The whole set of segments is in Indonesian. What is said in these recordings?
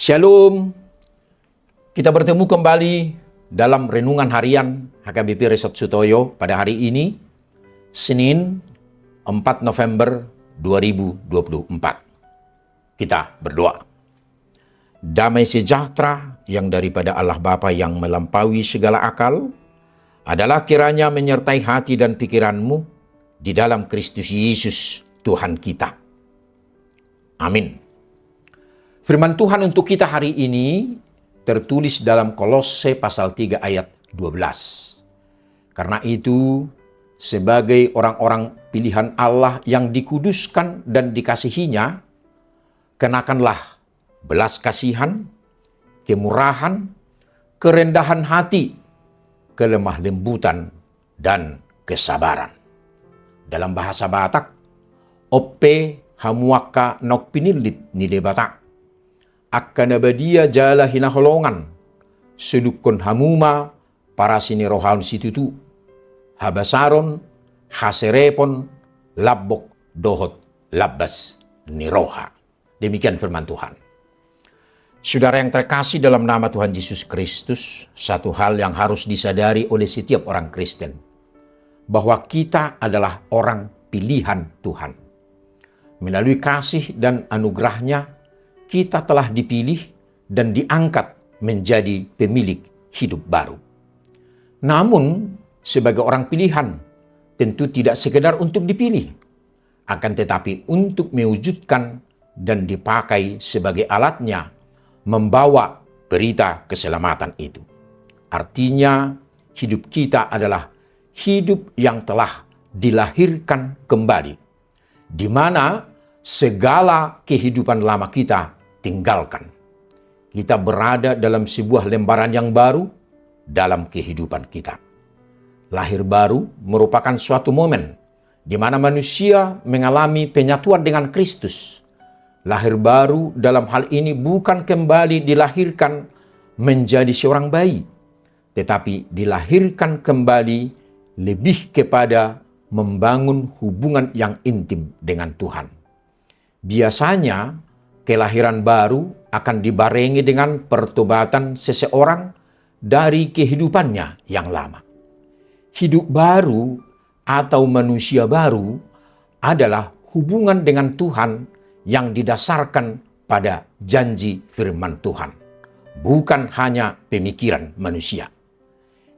Shalom, kita bertemu kembali dalam renungan harian HKBP Resort Sutoyo pada hari ini, Senin 4 November 2024. Kita berdoa. Damai sejahtera yang daripada Allah Bapa yang melampaui segala akal adalah kiranya menyertai hati dan pikiranmu di dalam Kristus Yesus Tuhan kita. Amin. Firman Tuhan untuk kita hari ini tertulis dalam Kolose pasal 3 ayat 12. Karena itu, sebagai orang-orang pilihan Allah yang dikuduskan dan dikasihinya, kenakanlah belas kasihan, kemurahan, kerendahan hati, kelemah lembutan, dan kesabaran. Dalam bahasa Batak, oppe hamuaka nok pinilit nile Batak. Akan abadia jala hinaholongan, sedukun hamuma para sini rohaun situtu, habasaron, haserepon, labbok, dohot, labbas, niroha. Demikian firman Tuhan. Saudara yang terkasih dalam nama Tuhan Yesus Kristus, satu hal yang harus disadari oleh setiap orang Kristen, bahwa kita adalah orang pilihan Tuhan. Melalui kasih dan anugerahnya, kita telah dipilih dan diangkat menjadi pemilik hidup baru. Namun, sebagai orang pilihan, tentu tidak sekedar untuk dipilih, akan tetapi untuk mewujudkan dan dipakai sebagai alatnya membawa berita keselamatan itu. Artinya, hidup kita adalah hidup yang telah dilahirkan kembali, di mana segala kehidupan lama kita tinggalkan. Kita berada dalam sebuah lembaran yang baru dalam kehidupan kita. Lahir baru merupakan suatu momen di mana manusia mengalami penyatuan dengan Kristus. Lahir baru dalam hal ini bukan kembali dilahirkan menjadi seorang bayi, tetapi dilahirkan kembali lebih kepada membangun hubungan yang intim dengan Tuhan. Biasanya, kelahiran baru akan dibarengi dengan pertobatan seseorang dari kehidupannya yang lama. Hidup baru atau manusia baru adalah hubungan dengan Tuhan yang didasarkan pada janji firman Tuhan, bukan hanya pemikiran manusia.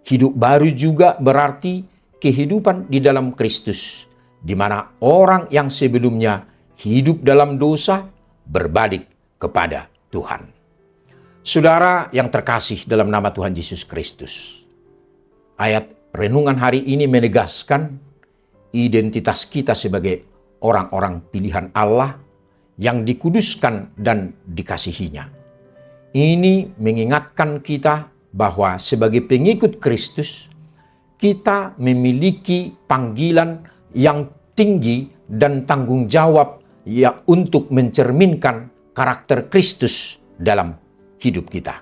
Hidup baru juga berarti kehidupan di dalam Kristus, di mana orang yang sebelumnya hidup dalam dosa berbalik kepada Tuhan. Saudara yang terkasih dalam nama Tuhan Yesus Kristus, ayat renungan hari ini menegaskan identitas kita sebagai orang-orang pilihan Allah yang dikuduskan dan dikasihinya. Ini mengingatkan kita bahwa sebagai pengikut Kristus, kita memiliki panggilan yang tinggi dan tanggung jawab ya untuk mencerminkan karakter Kristus dalam hidup kita.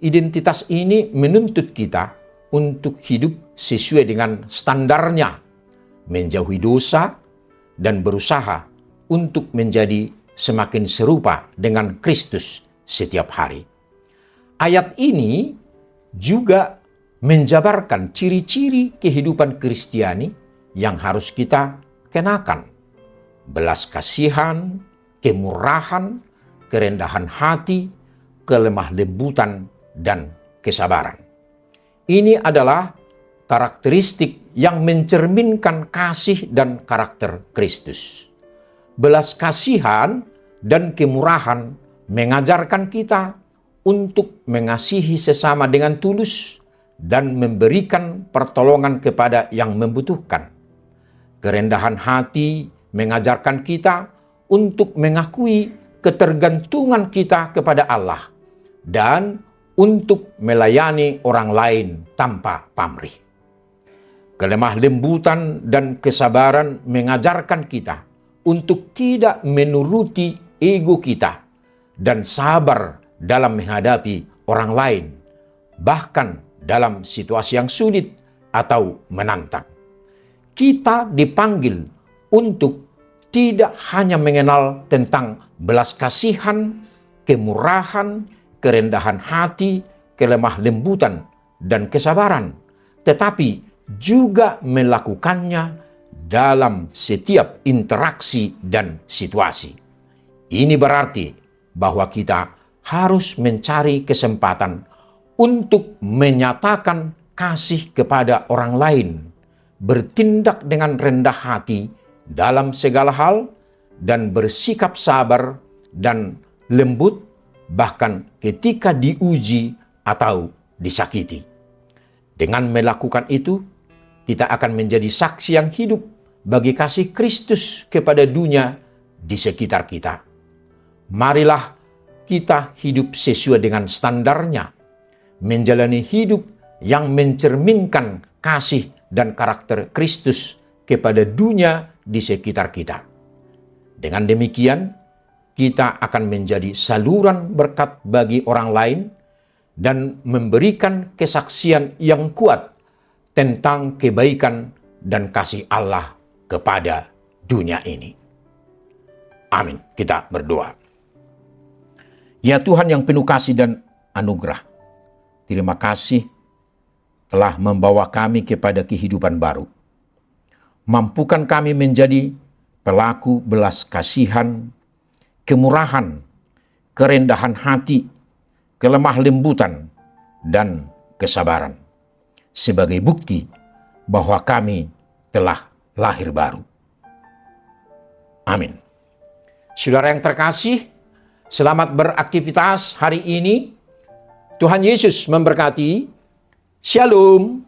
Identitas ini menuntut kita untuk hidup sesuai dengan standarnya, menjauhi dosa dan berusaha untuk menjadi semakin serupa dengan Kristus setiap hari. Ayat ini juga menjabarkan ciri-ciri kehidupan Kristiani yang harus kita kenakan. Belas kasihan, kemurahan, kerendahan hati, kelemah lembutan, dan kesabaran. Ini adalah karakteristik yang mencerminkan kasih dan karakter Kristus. Belas kasihan dan kemurahan mengajarkan kita untuk mengasihi sesama dengan tulus dan memberikan pertolongan kepada yang membutuhkan. Kerendahan hati mengajarkan kita untuk mengakui ketergantungan kita kepada Allah dan untuk melayani orang lain tanpa pamrih. Kelemah lembutan dan kesabaran mengajarkan kita untuk tidak menuruti ego kita dan sabar dalam menghadapi orang lain, bahkan dalam situasi yang sulit atau menantang. Kita dipanggil untuk tidak hanya mengenal tentang belas kasihan, kemurahan, kerendahan hati, kelemah lembutan, dan kesabaran, tetapi juga melakukannya dalam setiap interaksi dan situasi. Ini berarti bahwa kita harus mencari kesempatan untuk menyatakan kasih kepada orang lain, bertindak dengan rendah hati dalam segala hal, dan bersikap sabar dan lembut bahkan ketika diuji atau disakiti. Dengan melakukan itu, kita akan menjadi saksi yang hidup bagi kasih Kristus kepada dunia di sekitar kita. Marilah kita hidup sesuai dengan standarnya, menjalani hidup yang mencerminkan kasih dan karakter Kristus kepada dunia di sekitar kita. Dengan demikian, kita akan menjadi saluran berkat bagi orang lain dan memberikan kesaksian yang kuat tentang kebaikan dan kasih Allah kepada dunia ini. Amin. Kita berdoa. Ya Tuhan yang penuh kasih dan anugerah, terima kasih telah membawa kami kepada kehidupan baru. Mampukan kami menjadi pelaku belas kasihan, kemurahan, kerendahan hati, kelemah lembutan, dan kesabaran, sebagai bukti bahwa kami telah lahir baru. Amin. Saudara yang terkasih, selamat beraktivitas hari ini. Tuhan Yesus memberkati. Shalom.